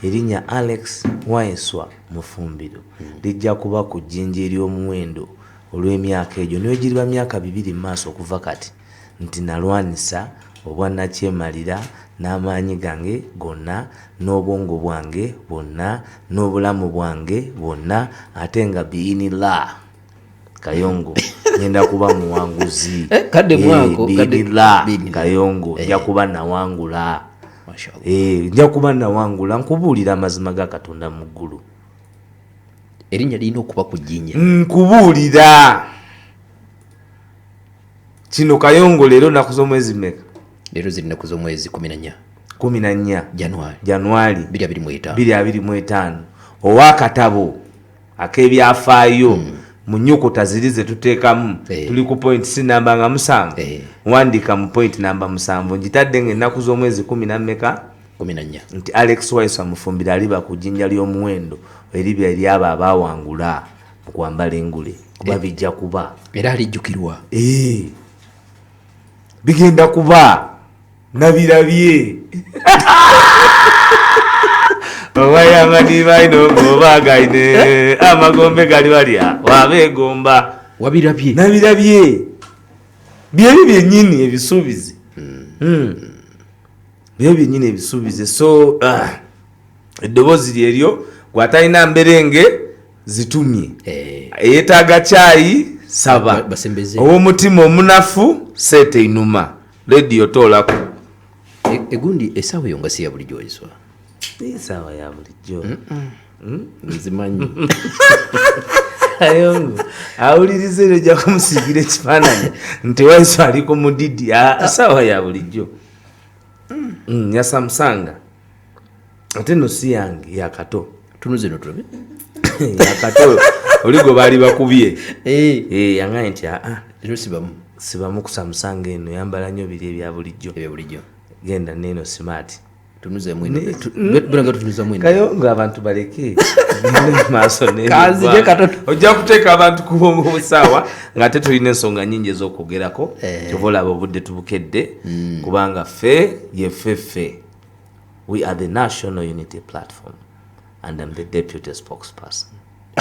erinnya Alex Waiswa Mufumbiro lijja kuba ku jjinja ery'omuwendo olw'emyaka egyo niyo giriba myaka 2 mu maaso okuva kati nti nalwanisa obwannakyemalira n'amaanyi gange gonna n'obwongo bwange bwonna n'obulamu bwange bwonna ate nga biinila Kayongo ngenda kuba muwanguzi kadde mwako biinila Kayongo nja kuba nawangula nja kuba nawangula nkubuulira amazima ga Katonda mu ggulu erinnya lirina okuba ku jjinja nkubuulira kino Kayongo leero naku z'omwezi mmeka leero ziri nnaku z'omwezi 14 Januari 2025 ow'akatabo ak'ebyafaayo mu nnyukuta ziri ze tuteekamu tuli ku point si namba nga 7 wandika mu point namba 7 ngitadde ng'ennaku z'omwezi 14 nti Alex Waiswa Mufumbiro aliba ku jjinja ly'omuwendo eribya eryabo abaawangula mu kwambala engule kuba bijja kuba era alijjukirwa bigenda kuba nabirabye obayamadibaino ngobagaine amagombe gali balya wabegomba wabirabye nabirabye byebyo byennyini ebisuubizi byebyo byennyini ebisuubizi so eddoboozi lyeryo gwatalina mberenge zitumye eyeetaaga caayi saba ow'omutima omunafu seete inuma rediyo toolako egundi essaawa eyo nga si ya bulijjo Waiswa essaawa ya bulijjo nzimanyi Kayongo awuliriza ero ojja kumusiigira ekifaananyi nti Waiswa ali ku mudidi essaawa ya bulijjo yasamusanga ate no si yange yakato tunuze no tulabe yakato oligo baali bakubye yangaye nti sibamu kusamusanga eno yambala nnyo biri ebya bulijjo genda neeno smart tunuze mwino bulanga tunuza mwino Kayongo abantu baleke maaso kazi je katoto ojja kuteeka abantu ku busaawa ng'ate tulina ensonga nnyingi ez'okwogerako kyova obudde tubukedde kubanga ffe yeffeffe we are the National Unity Platform and I'm the deputy spokesperson.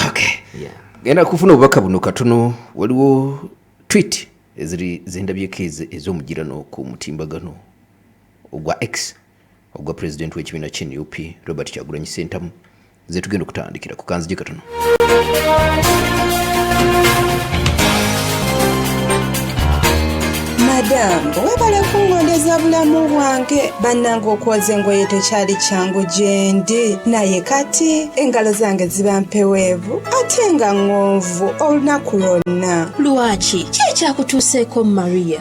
Okay. Yeah. Genda kufuna obubaka buno katono waliwo tweet eziri zindabyeko ez'omugirano ku mutimbagano ogwa X ogwa president w'ekibiina ky'NUP Robert Kyagulanyi Ssentamu ze tugenda okutandikira ku kanzige katono. Madam, webale kungondeza bulamu bwange bannange okwoza engoye tekyali kyangu gyendi naye kati engalo zange ziba mpeweevu ate nga ng'onvu olunaku lwonna. Lwaki ki ekyakutuuseeko Maria?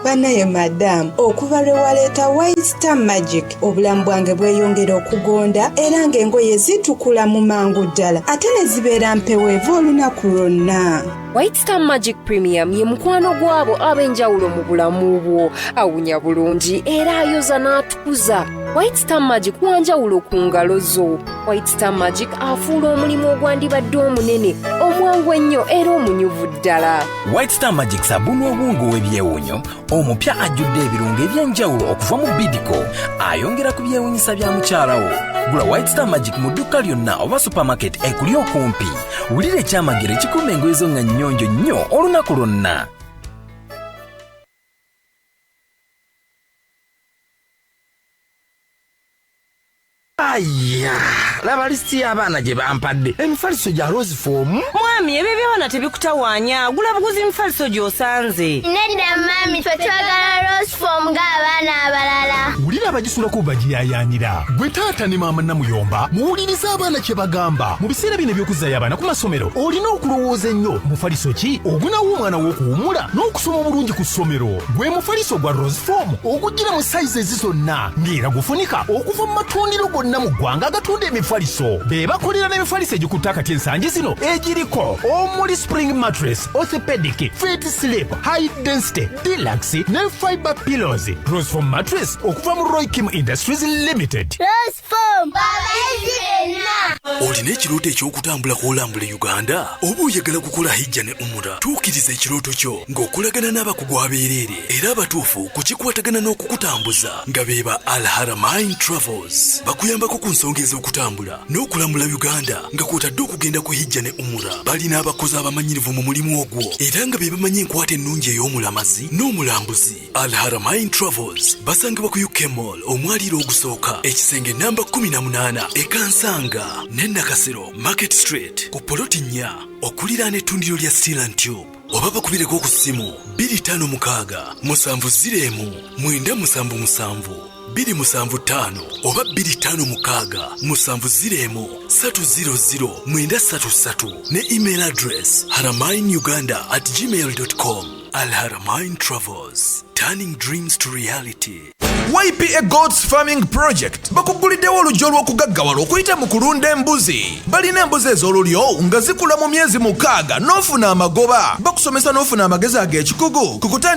Bannaye madam, okuva lwe waleeta White Star Magic obulamu bwange bweyongera okugonda era ng'engoye zitukula mu mangu ddala ate ne zibeera mpeweevu olunaku lwonna. White Star Magic Premium ye mukwano gwabo ab'enjawulo mu bulamu bwo, awunya bulungi era ayoza n'atukuza. White Star Magic wanjawulo ku ngalo zo. White Star Magic afuula omulimu ogwandibadde omunene omwangu ennyo era omunyuvu ddala. White Star Magic sabuni obwongo w'ebyewunyo omupya ajjudde ebirungo eby'enjawulo okuva mu Bidco ayongera ku byewunyisa bya mukyalawo. Gula White Star Magic mu dduka lyonna oba supermarket ekuli okumpi. Wulira ekyamagero ekikuuma engoye zo nga nnyonjo nnyo olunaku lwonna. Aya, laba listi y'abaana gye bampadde emifaliso gya Rose Form. Mwami, ebyo byonna tebikutawaanya, gula buguzi emifaliso gy'osanze. Nedda mami, ffe twagala Rose Form ng'abaana abalala. Wulira abagisulako bagiyayaanira. Gwe taata ne maama Namuyomba muwuliriza abaana kye bagamba. Mu biseera bino eby'okuzaayo abaana ku masomero olina okulowooza ennyo mufaliso ki ogunawo omwana w'okuwummula n'okusoma obulungi ku ssomero. Gwe mufaliso gwa Rose Form ogujjira mu sayizi ezizonna ng'era gufunika okuva mu matundiro gonna mu ggwanga agatunda emifaliso. Be bakolera n'emifaliso egikutte akati ensangi zino egiriko omuli spring mattress, orthopedic, fit sleep, high density, deluxe ne fiber pillows. Rose Form mattress okuva mu Roy Kim Industries Limited. Rose Form, babazi benna. Oli olina ekirooto eky'okutambula kw'olambula Uganda oba oyagala kukola hijja ne umura tuukiriza ekirooto kyo ng'okolagana n'abakugu abeereere era abatuufu ku kikwatagana n'okukutambuza nga be ba Al Haramain Travels bakuyambako ku nsonga ez'okutambula n'okulambula Uganda nga kw'otadde okugenda ku hijja ne umura balina abakozi abamanyirivu mu mulimu ogwo era nga be bamanyi enkwata ennungi ey'omulamazi n'omulambuzi. Al Haramain Travels basangibwa ku UK Mall omwaliiro ogusooka ekisenge namba 18 ekansanga ne Nakasero Market Street ku poloti 4 okuliraana ettundiro lya Steel and Tube oba bakubireko ku ssimu 256 701 977 275 oba 256 701 300 933 ne email address haramainuganda@gmail.com. Al Haramain Travels, turning dreams to reality. YPA Goats Farming Project bakuguliddewo olujjo olw'okugaggawala okuyita mu kulunda embuzi. Balina embuzi ez'olulyo nga zikula mu myezi 6 n'ofuna amagoba. Bakusomesa n'ofuna amagezi ag'ekikugu ku kutandika